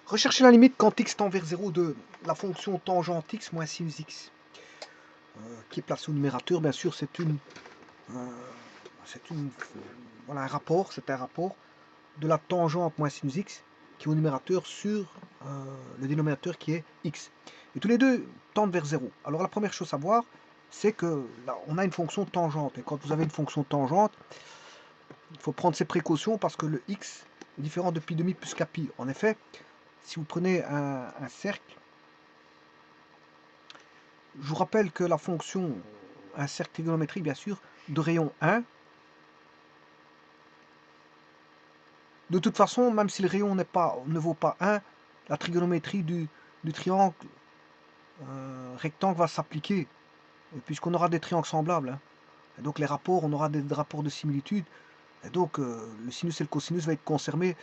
Recherchez la limite quand x tend vers 0 de la fonction tangente x moins sinus x, qui est placée au numérateur. Bien sûr, c'est voilà, un rapport, c'est un rapport de la tangente moins sinus x qui est au numérateur sur le dénominateur qui est x. Et tous les deux tendent vers 0. Alors la première chose à voir, c'est que là, on a une fonction tangente. Et quand vous avez une fonction tangente, il faut prendre ses précautions parce que le x est différent de pi demi plus kpi. En effet, si vous prenez un cercle, je vous rappelle que la fonction, un cercle trigonométrique bien sûr, de rayon 1, de toute façon, même si le rayon ne vaut pas 1, la trigonométrie du triangle rectangle va s'appliquer, puisqu'on aura des triangles semblables. Hein. Et donc les rapports, on aura des rapports de similitude. Et donc le sinus et le cosinus va être conservé.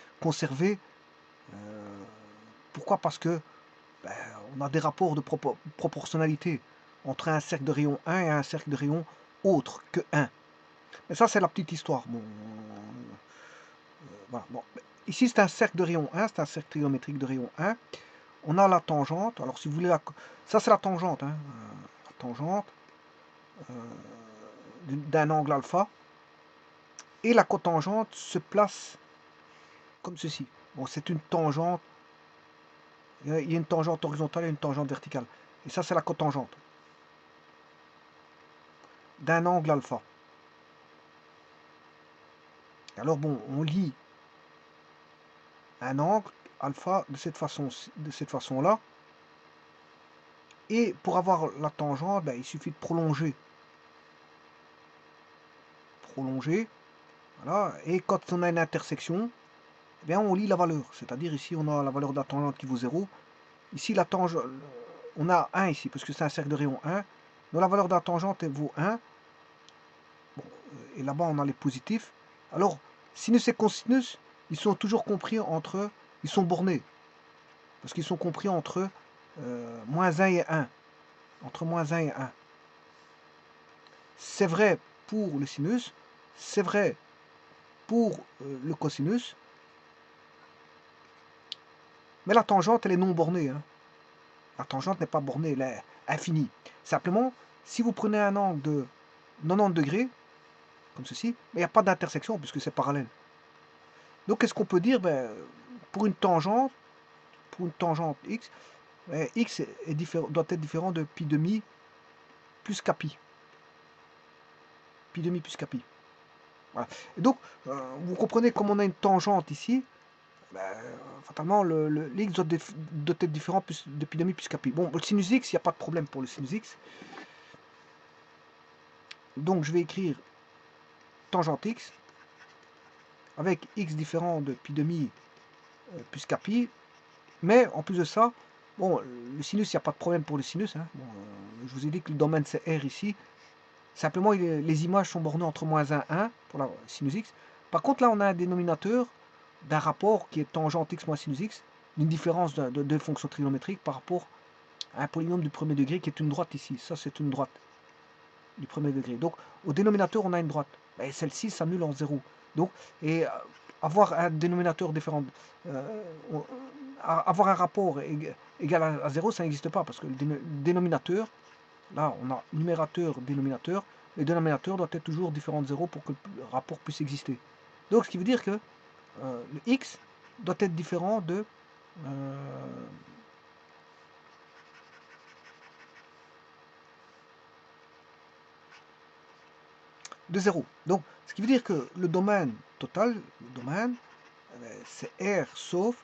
Pourquoi? Parce que on a des rapports de proportionnalité entre un cercle de rayon 1 et un cercle de rayon autre que 1. Mais ça, c'est la petite histoire. Bon, voilà. Bon. Ici, c'est un cercle de rayon 1, c'est un cercle trigonométrique de rayon 1. On a la tangente. Alors, si vous voulez, ça, c'est la tangente. Hein. La tangente d'un angle alpha. Et la cotangente se place comme ceci. Bon, c'est une tangente. Il y a une tangente horizontale et une tangente verticale. Et ça, c'est la cotangente d'un angle alpha. Alors bon, on lit un angle alpha de cette façon-là. Et pour avoir la tangente, il suffit de prolonger. Voilà. Et quand on a une intersection, on lit la valeur. C'est-à-dire ici, on a la valeur de la tangente qui vaut 0. Ici, la tangente, on a 1 ici, parce que c'est un cercle de rayon 1. Donc la valeur de la tangente, elle vaut 1. Bon, et là-bas, on a les positifs. Alors, sinus et cosinus, ils sont toujours compris entre... Ils sont bornés. Parce qu'ils sont compris entre moins 1 et 1. Entre moins 1 et 1. C'est vrai pour le sinus, c'est vrai pour le cosinus, mais la tangente, elle est non bornée. Hein. La tangente n'est pas bornée, elle est infinie. Simplement, si vous prenez un angle de 90 degrés, comme ceci, il n'y a pas d'intersection puisque c'est parallèle. Donc, qu'est-ce qu'on peut dire? Pour une tangente x, x doit être différent de pi demi plus kpi. Pi demi plus kpi. Voilà. Et donc, vous comprenez comme on a une tangente ici, fatalement, le x doit être différent de pi demi plus kpi. Bon, le sinus x, il n'y a pas de problème pour le sinus x. Donc, je vais écrire tangente x avec x différent de pi demi plus kpi. Mais en plus de ça, bon, le sinus, il n'y a pas de problème pour le sinus. Hein. Bon, je vous ai dit que le domaine c'est R ici. Simplement, les images sont bornées entre moins 1 et 1 pour la sinus x. Par contre, là, on a un dénominateur d'un rapport qui est tangente x moins sinus x, une différence de fonction trigonométrique par rapport à un polynôme du premier degré qui est une droite ici. Ça, c'est une droite du premier degré. Donc, au dénominateur, on a une droite. Et celle-ci s'annule en 0. Donc, et avoir un dénominateur différent, avoir un rapport égal à 0, ça n'existe pas parce que le dénominateur, là, on a numérateur, dénominateur. Le dénominateur doit être toujours différent de 0 pour que le rapport puisse exister. Donc, ce qui veut dire que le x doit être différent de de 0. Donc, ce qui veut dire que le domaine total, c'est R sauf,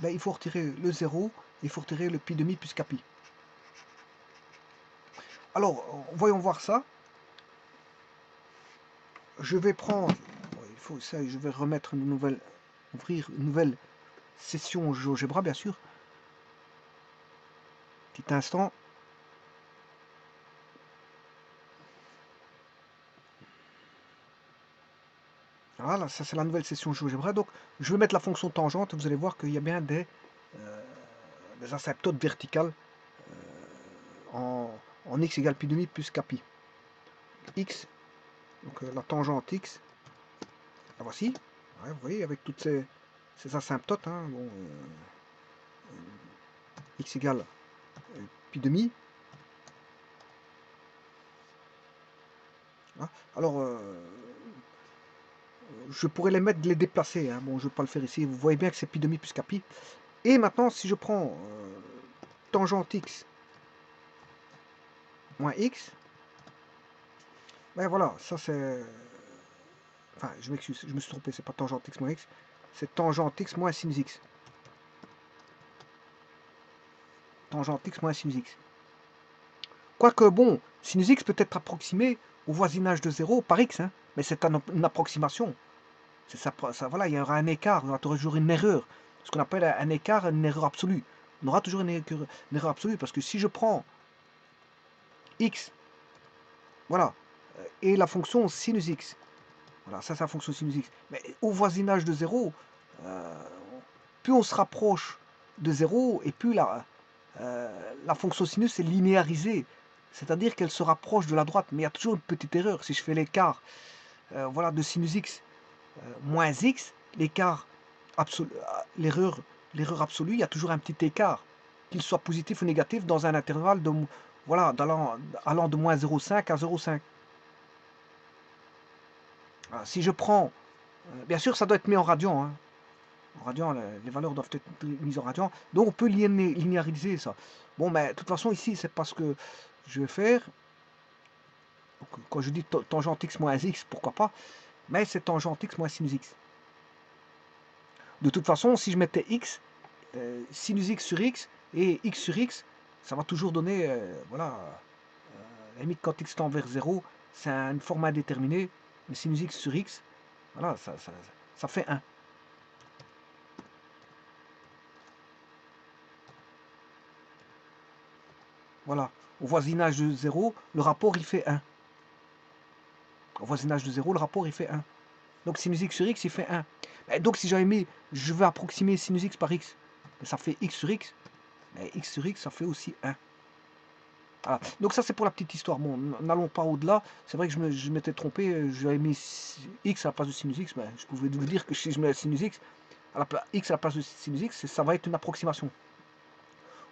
il faut retirer le 0, il faut retirer le pi demi plus kpi. Alors, voyons voir ça. Je vais prendre, je vais remettre ouvrir une nouvelle session GeoGebra, bien sûr. Petit instant. Voilà, ça c'est la nouvelle session GeoGebra. Donc, je vais mettre la fonction tangente. Vous allez voir qu'il y a bien des asymptotes verticales en x égale pi demi plus kpi. X, donc la tangente x, la voici. Ouais, vous voyez, avec toutes ces asymptotes. Hein, bon, x égale pi demi. Hein. Alors, je pourrais les mettre, les déplacer. Hein. Bon, je ne vais pas le faire ici. Vous voyez bien que c'est pi demi plus k pi. Et maintenant, si je prends tangente x moins x, ben voilà, ça c'est... Enfin, je m'excuse, je me suis trompé, c'est pas tangente x moins x, c'est tangente x moins sinus x. Tangente x moins sinus x. Quoique, bon, sinus x peut être approximé au voisinage de 0 par x, hein, mais c'est une approximation. Ça, voilà, il y aura un écart, on aura toujours une erreur. Ce qu'on appelle un écart, une erreur absolue. On aura toujours une erreur absolue, parce que si je prends x, voilà, et la fonction sinus x, voilà, ça c'est la fonction sinus x, mais au voisinage de 0, plus on se rapproche de 0, et plus la fonction sinus est linéarisée, c'est-à-dire qu'elle se rapproche de la droite, mais il y a toujours une petite erreur. Si je fais l'écart voilà, de sinus x moins x, l'écart absolu, l'erreur absolue, il y a toujours un petit écart, qu'il soit positif ou négatif, dans un intervalle de, voilà, allant de moins 0,5 à 0,5. Si je prends, bien sûr ça doit être mis en radian, hein. En radian, les valeurs doivent être mises en radian, donc on peut linéariser ça. Bon, mais de toute façon ici c'est parce que je vais faire, quand je dis tangente x moins x, pourquoi pas, mais c'est tangente x moins sinus x. De toute façon, si je mettais x, sinus x sur x et x sur x, ça va toujours donner, voilà, la limite quand x tend vers 0, c'est une forme indéterminée, mais sinus x sur x, voilà, ça fait 1. Voilà, au voisinage de 0, le rapport il fait 1. Au voisinage de 0, le rapport il fait 1. Donc sinus x sur x, il fait 1. Et donc si j'avais mis, je vais approximer sinus x par x, ça fait x sur x, mais x sur x, ça fait aussi 1. Voilà. Donc ça c'est pour la petite histoire. Bon, n'allons pas au-delà. C'est vrai que je m'étais trompé, j'avais mis x à la place de sinus x, mais je pouvais vous dire que si je mets sinus x à la place de sinus x, ça va être une approximation.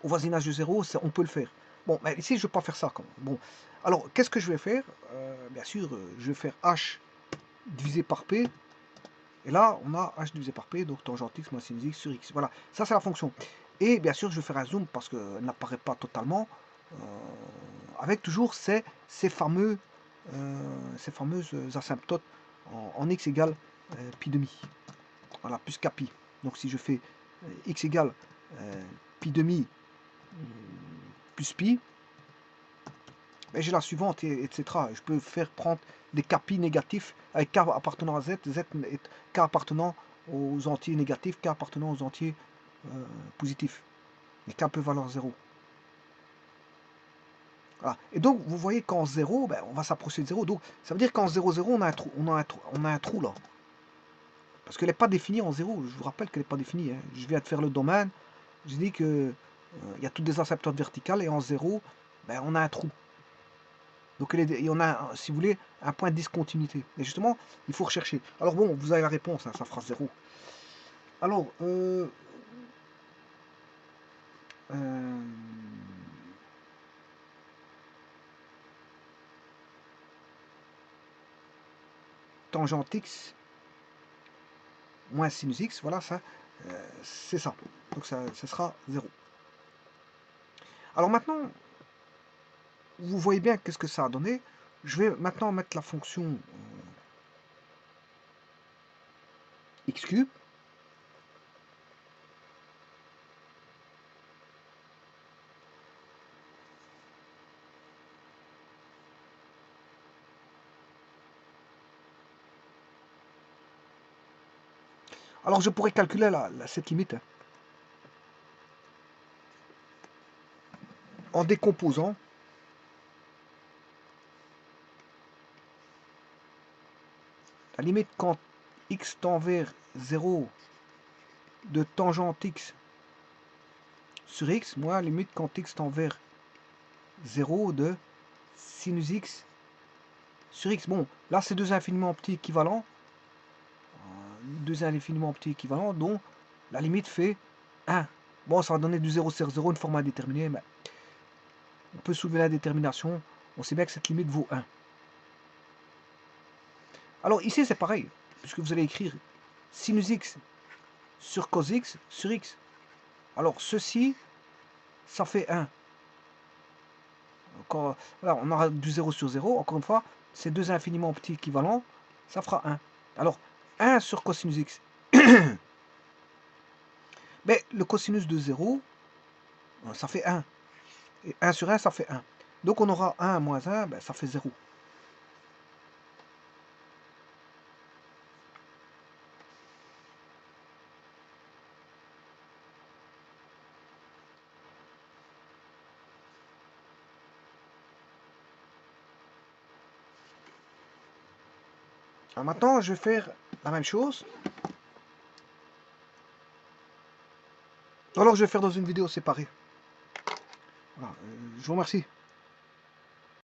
Au voisinage de 0, on peut le faire. Bon, mais ici je ne vais pas faire ça quand même. Bon, alors qu'est-ce que je vais faire bien sûr, je vais faire h divisé par p. Et là, on a h divisé par p, donc tangente x moins sinus x sur x. Voilà, ça c'est la fonction. Et bien sûr, je vais faire un zoom parce qu'elle n'apparaît pas totalement. Avec toujours ces fameuses asymptotes en x égale pi demi. Voilà, plus k pi. Donc si je fais x égale pi demi plus pi, ben, j'ai la suivante, etc. Je peux faire prendre des k pi négatifs avec k appartenant à z, z et k appartenant aux entiers négatifs, k appartenant aux entiers positifs. Et k peut valoir 0. Voilà. Et donc, vous voyez qu'en 0, ben, on va s'approcher de 0. Donc, ça veut dire qu'en 0, 0, on a un trou là. Parce qu'elle n'est pas définie en 0. Je vous rappelle qu'elle n'est pas définie. Hein. Je viens de faire le domaine. Je dis que il y a toutes des asymptotes verticales. Et en 0, ben, on a un trou. Donc, on a, si vous voulez, un point de discontinuité. Et justement, il faut rechercher. Alors bon, vous avez la réponse. Hein, ça fera 0. Alors, tangente x moins sinus x, voilà, ça, c'est ça. Donc ça sera 0. Alors maintenant, vous voyez bien qu'est-ce que ça a donné. Je vais maintenant mettre la fonction x cube. Alors je pourrais calculer cette limite hein, en décomposant la limite quand x tend vers 0 de tangente x sur x, moi la limite quand x tend vers 0 de sinus x sur x. Bon, là c'est deux infiniment petits équivalents, dont la limite fait 1. Bon, ça va donner du 0 sur 0, une forme indéterminée, mais on peut soulever la détermination. On sait bien que cette limite vaut 1. Alors ici, c'est pareil, puisque vous allez écrire sinus x sur cos x sur x. Alors ceci, ça fait 1. Encore, voilà, on aura du 0 sur 0. Encore une fois, ces deux infiniment petits équivalents, ça fera 1. Alors, 1 sur cosinus x. Mais le cosinus de 0, ça fait 1. Et 1 sur 1, ça fait 1. Donc on aura 1 moins 1, ben, ça fait 0. Alors maintenant, je vais faire la même chose. Alors je vais faire dans une vidéo séparée. Voilà, je vous remercie.